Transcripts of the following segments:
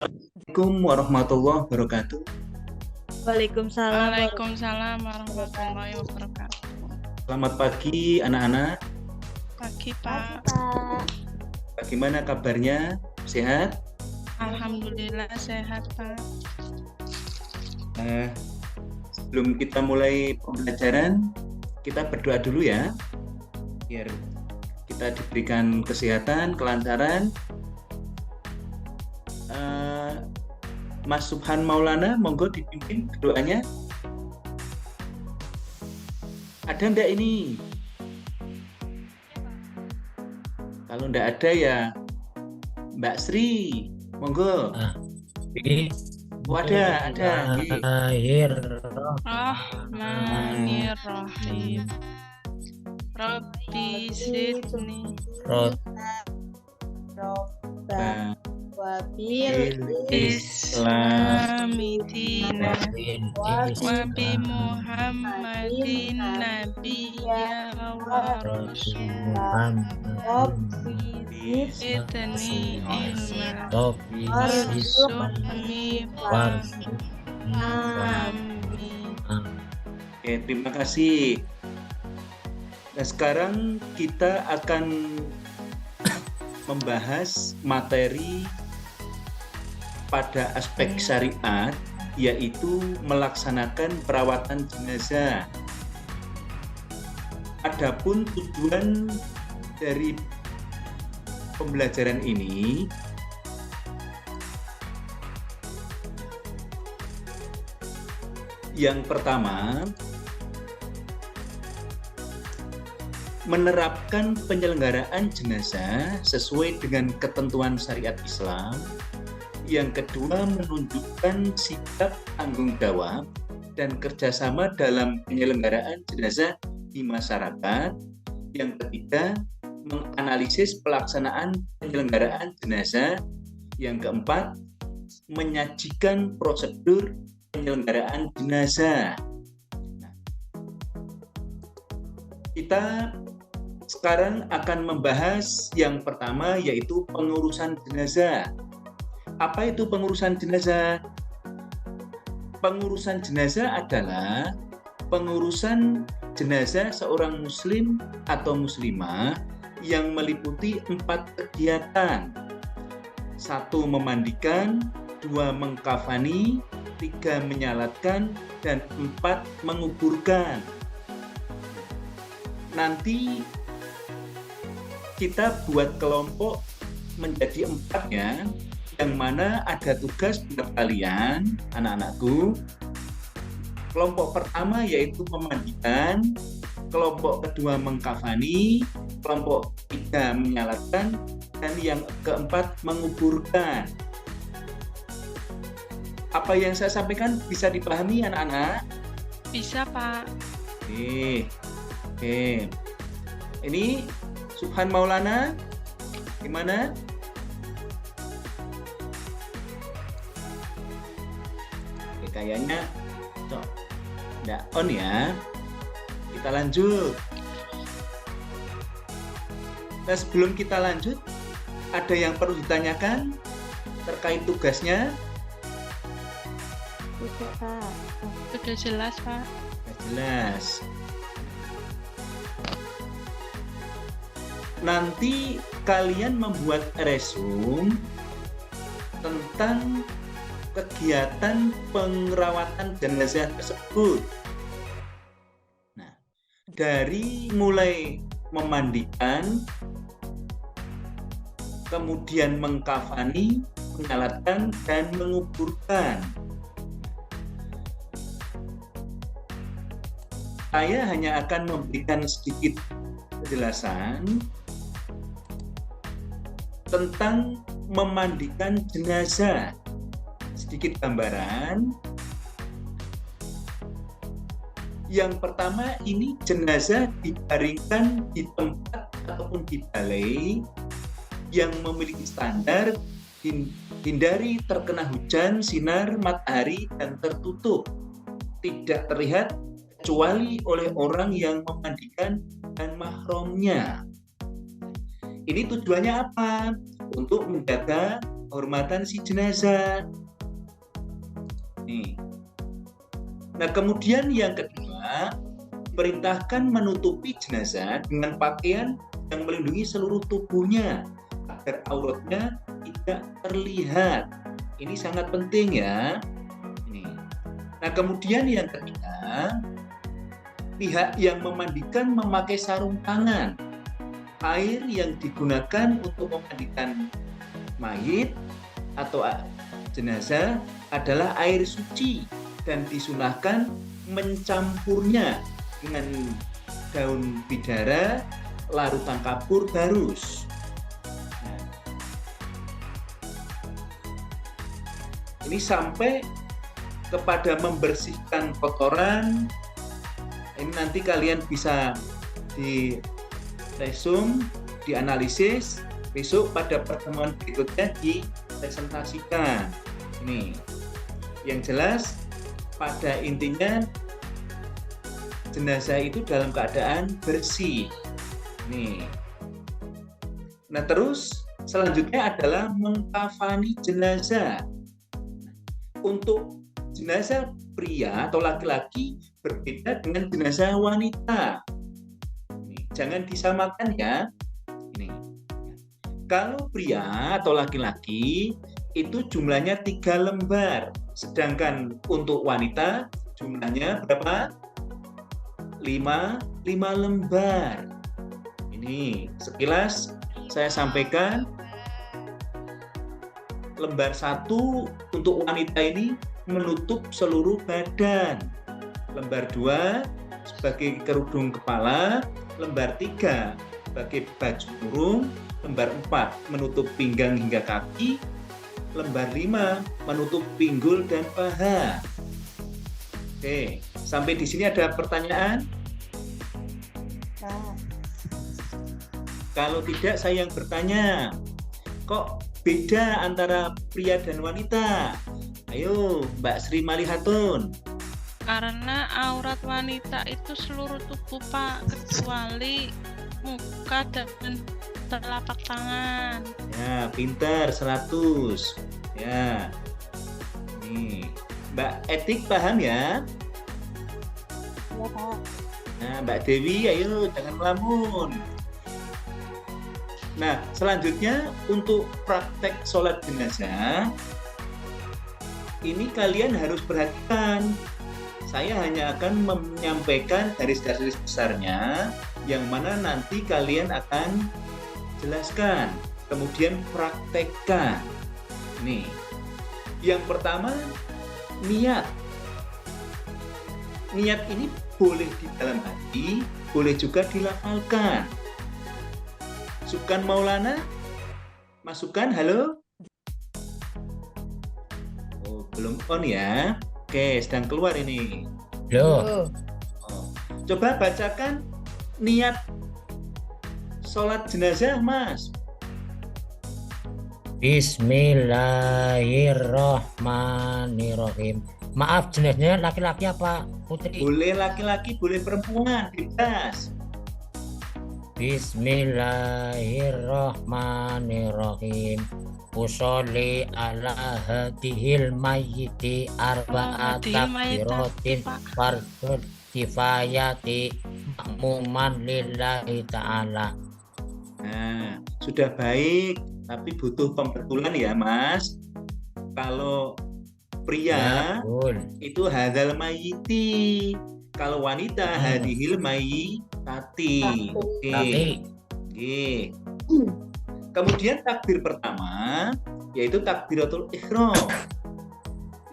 Assalamualaikum warahmatullahi wabarakatuh. Waalaikumsalam. Waalaikumsalam warahmatullahi wabarakatuh. Selamat pagi anak-anak. Pagi Pak. Pak. Bagaimana kabarnya? Sehat? Alhamdulillah sehat Pak. Sebelum kita mulai pembelajaran, kita berdoa dulu ya, biar kita diberikan kesehatan, kelancaran. Mas Subhan Maulana, monggo dipimpin doanya. Ada enggak ini? Kalau enggak ada ya Mbak Sri, monggo. Oh, ada. Bismillahirrahmanirrahim. Rabbi zidni Wabil Islami dina wa bi Muhammadin nabiyya wa rasulah zidni ilma warzuqni amin. Oke, terima kasih. Nah, sekarang kita akan membahas materi pada aspek syariat, yaitu melaksanakan perawatan jenazah. Adapun tujuan dari pembelajaran ini yang pertama, menerapkan penyelenggaraan jenazah sesuai dengan ketentuan syariat Islam. Yang kedua, menunjukkan sikap tanggung jawab dan kerjasama dalam penyelenggaraan jenazah di masyarakat. Yang ketiga, menganalisis pelaksanaan penyelenggaraan jenazah. Yang keempat, menyajikan prosedur penyelenggaraan jenazah. Nah, kita sekarang akan membahas yang pertama, yaitu pengurusan jenazah. Apa itu pengurusan jenazah? Pengurusan jenazah adalah pengurusan jenazah seorang muslim atau muslimah yang meliputi 4 kegiatan. 1. Memandikan, 2. mengkafani, 3. menyalatkan, dan 4. menguburkan. Nanti kita buat kelompok menjadi 4 ya, yang mana ada tugas buat kalian, anak-anakku. Kelompok pertama yaitu memandikan, kelompok kedua mengkafani, kelompok ketiga menyalatkan, dan yang keempat menguburkan. Apa yang saya sampaikan bisa dipahami anak-anak? Bisa Pak. Oke. Ini Subhan Maulana, gimana? Oke, kayaknya nggak on ya. Kita lanjut. Nah, sebelum kita lanjut, ada yang perlu ditanyakan terkait tugasnya? Tidak, Pak. Sudah jelas Pak. Jelas. Nanti kalian membuat resume tentang kegiatan perawatan jenazah tersebut. Nah, dari mulai memandikan, kemudian mengkafani, menyalatkan, dan menguburkan. Saya hanya akan memberikan sedikit penjelasan tentang memandikan jenazah. Sedikit gambaran. Yang pertama, ini jenazah dibaringkan di tempat ataupun di balai yang memiliki standar, hindari terkena hujan, sinar matahari, dan tertutup. Tidak terlihat kecuali oleh orang yang memandikan dan mahramnya. Ini tujuannya apa? Untuk menjaga penghormatan si jenazah. Nih. Nah, kemudian yang kedua, perintahkan menutupi jenazah dengan pakaian yang melindungi seluruh tubuhnya agar auratnya tidak terlihat. Ini sangat penting ya. Ini. Nah, kemudian yang ketiga, pihak yang memandikan memakai sarung tangan. Air yang digunakan untuk memandikan mayit atau jenazah adalah air suci dan disunahkan mencampurnya dengan daun bidara, larutan kapur barus. Nah, ini sampai kepada membersihkan kotoran. Ini nanti kalian bisa di resum, dianalisis, besok pada pertemuan berikutnya dipresentasikan. Ini yang jelas pada intinya jenazah itu dalam keadaan bersih. Nih. Nah, terus selanjutnya adalah mengkafani jenazah. Untuk jenazah pria atau laki-laki berbeda dengan jenazah wanita. Jangan disamakan ya. Ini. Kalau pria atau laki-laki itu jumlahnya 3 lembar, sedangkan untuk wanita jumlahnya berapa? 5 lembar. Ini sekilas saya sampaikan. Lembar 1 untuk wanita ini menutup seluruh badan. Lembar 2 sebagai kerudung kepala, lembar 3 sebagai baju kurung, lembar 4 menutup pinggang hingga kaki, lembar 5 menutup pinggul dan paha. Oke, sampai di sini ada pertanyaan? Kalau tidak saya yang bertanya. Kok beda antara pria dan wanita? Ayo, Mbak Sri Malihatun. Karena aurat wanita itu seluruh tubuh, Pak, kecuali muka dan telapak tangan. Ya, pintar 100. Ya. Nih, Mbak Etik paham ya? Iya, Pak. Nah, Mbak Dewi, ayo jangan melamun. Nah, selanjutnya untuk praktek sholat jenazah, ini kalian harus perhatikan. Saya hanya akan menyampaikan garis-garis besarnya, yang mana nanti kalian akan jelaskan, kemudian praktekkan. Nih, yang pertama, niat. Niat ini boleh di dalam hati, boleh juga dilafalkan. Sukan Maulana, masukkan, halo? Oh, belum on ya? Oke, sedang keluar ini. Loh, Oh. Coba bacakan niat sholat jenazah, Mas. Bismillahirrohmanirrohim. Maaf, jenisnya laki-laki apa putri? Boleh laki-laki, boleh perempuan, bebas. Bismillahirrohmanirrohim. Usolli ala hadihil mayyiti arba'at takbiratin fardun kifayati makmuman lillahi ta'ala. Nah, sudah baik, tapi butuh pembetulan ya, Mas. Kalau pria Betul. itu hadzal mayyiti, kalau wanita hadihil mayyitati. Oke. Tapi Oke. Kemudian takbir pertama yaitu takbiratul ihram.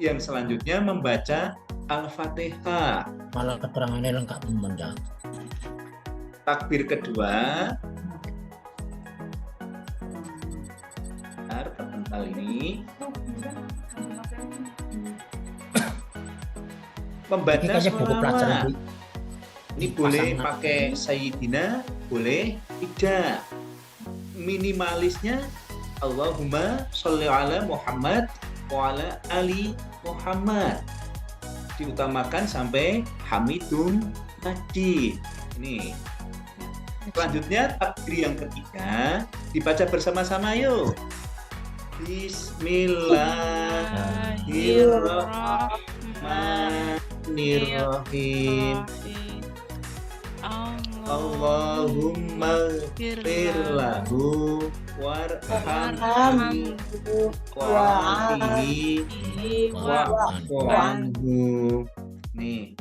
Yang selanjutnya membaca Al-Fatihah. malah keterangannya lengkap menjawab. Takbir kedua, terpental ini, membaca Ini kayaknya buku pelajaran sholawat. Bu. Ini boleh Pasangan. pakai Sayyidina, boleh tidak. Minimalisnya Allahumma sholli ala Muhammad wa ala ali Muhammad. Diutamakan sampai Hamidun Majid. Ini. Selanjutnya takbir yang ketiga dibaca bersama-sama yuk. Bismillahirrahmanirrahim. Allahumma ighfir lahu warhamhu wa'afihi wa'fu anhu. Nih,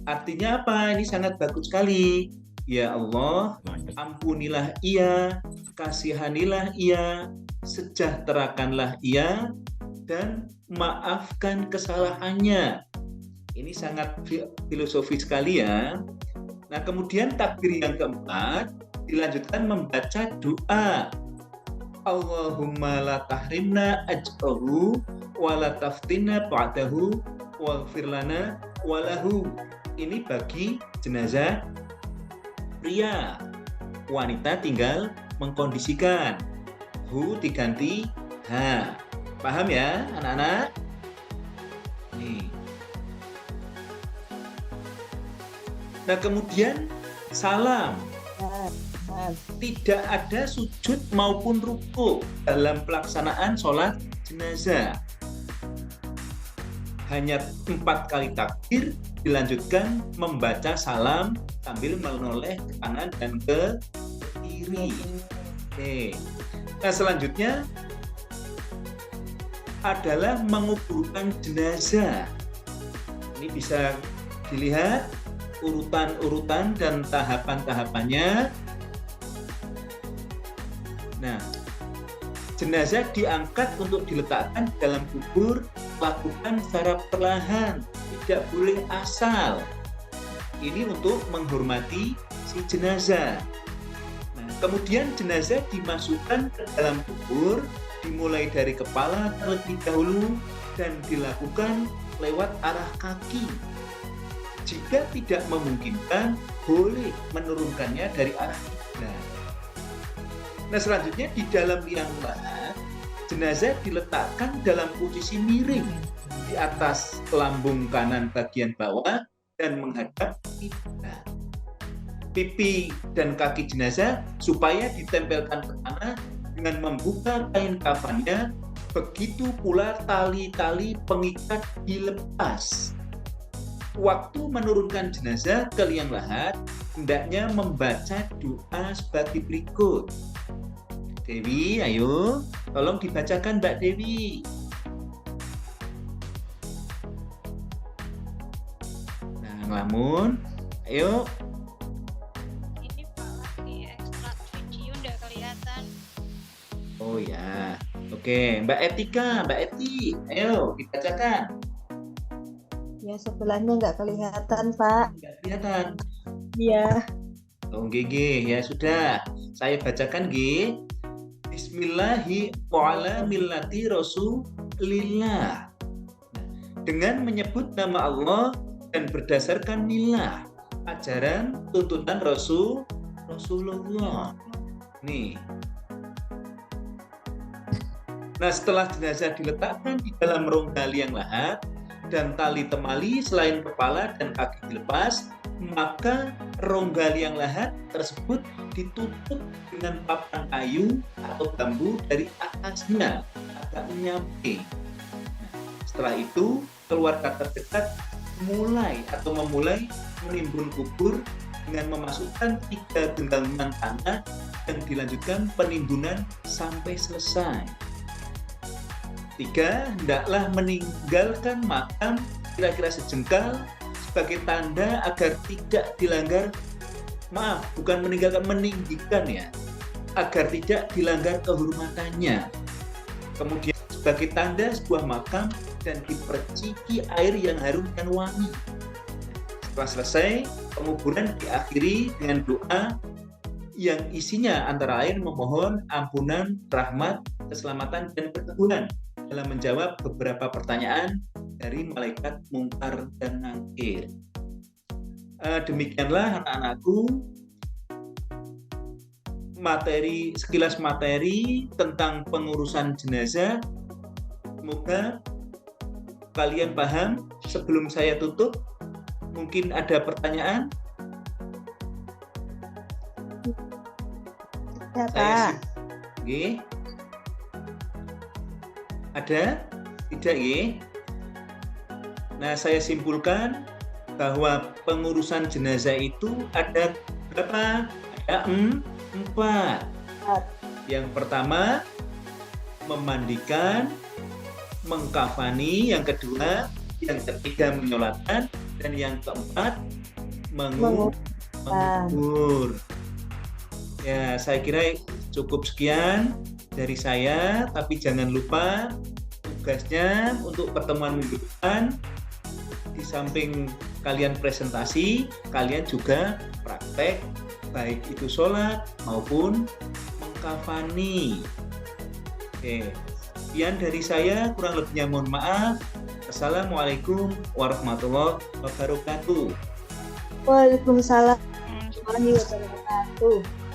artinya apa? Ini sangat bagus sekali. Ya Allah, ampunilah ia, kasihanilah ia, sejahterakanlah ia, dan maafkan kesalahannya. Ini sangat filosofis sekali ya. Nah, kemudian takbir yang keempat dilanjutkan membaca doa. Allahumma la tahrimna ajrahu wa la taftinna ba'dahu waghfir lana walahu. Ini bagi jenazah pria. Wanita tinggal mengkondisikan. Hu diganti ha. Paham ya anak-anak? Nih. Nah, kemudian salam. Tidak ada sujud maupun ruku dalam pelaksanaan sholat jenazah. Hanya 4 kali takbir, dilanjutkan membaca salam sambil menoleh ke kanan dan ke kiri. Oke. Nah, selanjutnya adalah menguburkan jenazah. Ini bisa dilihat urutan-urutan dan tahapan-tahapannya. Nah, jenazah diangkat untuk diletakkan dalam kubur, lakukan secara perlahan, tidak boleh asal. Ini untuk menghormati si jenazah. Nah, kemudian jenazah dimasukkan ke dalam kubur, dimulai dari kepala terlebih dahulu dan dilakukan lewat arah kaki. Jika tidak memungkinkan, boleh menurunkannya dari arah kiblat. Nah, selanjutnya di dalam liang lahat, jenazah diletakkan dalam posisi miring di atas lambung kanan bagian bawah dan menghadap kiblat. Pipi dan kaki jenazah supaya ditempelkan ke tanah dengan membuka kain kafannya, begitu pula tali-tali pengikat dilepas. Waktu menurunkan jenazah ke liang lahat, hendaknya membaca doa sebagai berikut. Dewi, ayo, tolong dibacakan Mbak Dewi. Nah, ngelamun, ayo. Ini Pak lagi ekstrak video nggak kelihatan. Oh ya, oke, Mbak Etika, Mbak Eti, ayo dibacakan. Ya, sebelahnya nggak kelihatan, Pak. Nggak kelihatan. Iya. Oh, GG, ya sudah. Saya bacakan, G. Bismillahi wa'ala millati rasulillah. Dengan menyebut nama Allah dan berdasarkan millah, ajaran tuntunan Rasulullah. Nih. Nah, setelah jenazah diletakkan di dalam rongga liang lahat dan tali temali selain kepala dan kaki dilepas, maka rongga liang lahat tersebut ditutup dengan papan kayu atau bambu dari atasnya agak menyamping. Setelah itu, keluarga terdekat memulai menimbun kubur dengan memasukkan 3 genggaman tanah dan dilanjutkan penimbunan sampai selesai. 3, hendaklah meninggalkan makam kira-kira sejengkal sebagai tanda agar tidak dilanggar, bukan meninggalkan, meninggikan ya, agar tidak dilanggar kehormatannya. Kemudian sebagai tanda sebuah makam dan diperciki air yang harum dan wangi. Setelah selesai, penguburan diakhiri dengan doa yang isinya antara lain memohon ampunan, rahmat, keselamatan, dan keteguhan dalam menjawab beberapa pertanyaan dari malaikat mungkar dan nakir. Demikianlah anak-anakku sekilas materi tentang pengurusan jenazah. Semoga kalian paham. Sebelum saya tutup, mungkin ada pertanyaan? Ya, Pak. Oke. Ada? Tidak ya? Nah, saya simpulkan bahwa pengurusan jenazah itu ada berapa? Ada 4. Yang pertama, memandikan, mengkafani, yang kedua, yang ketiga menyolatkan, dan yang keempat mengubur. Ya, saya kira cukup sekian dari saya, tapi jangan lupa tugasnya untuk pertemuan minggu depan, di samping kalian presentasi, kalian juga praktek, baik itu sholat maupun mengkafani. Oke, sekian dari saya, kurang lebihnya mohon maaf. Assalamualaikum warahmatullahi wabarakatuh. Waalaikumsalam warahmatullahi wabarakatuh.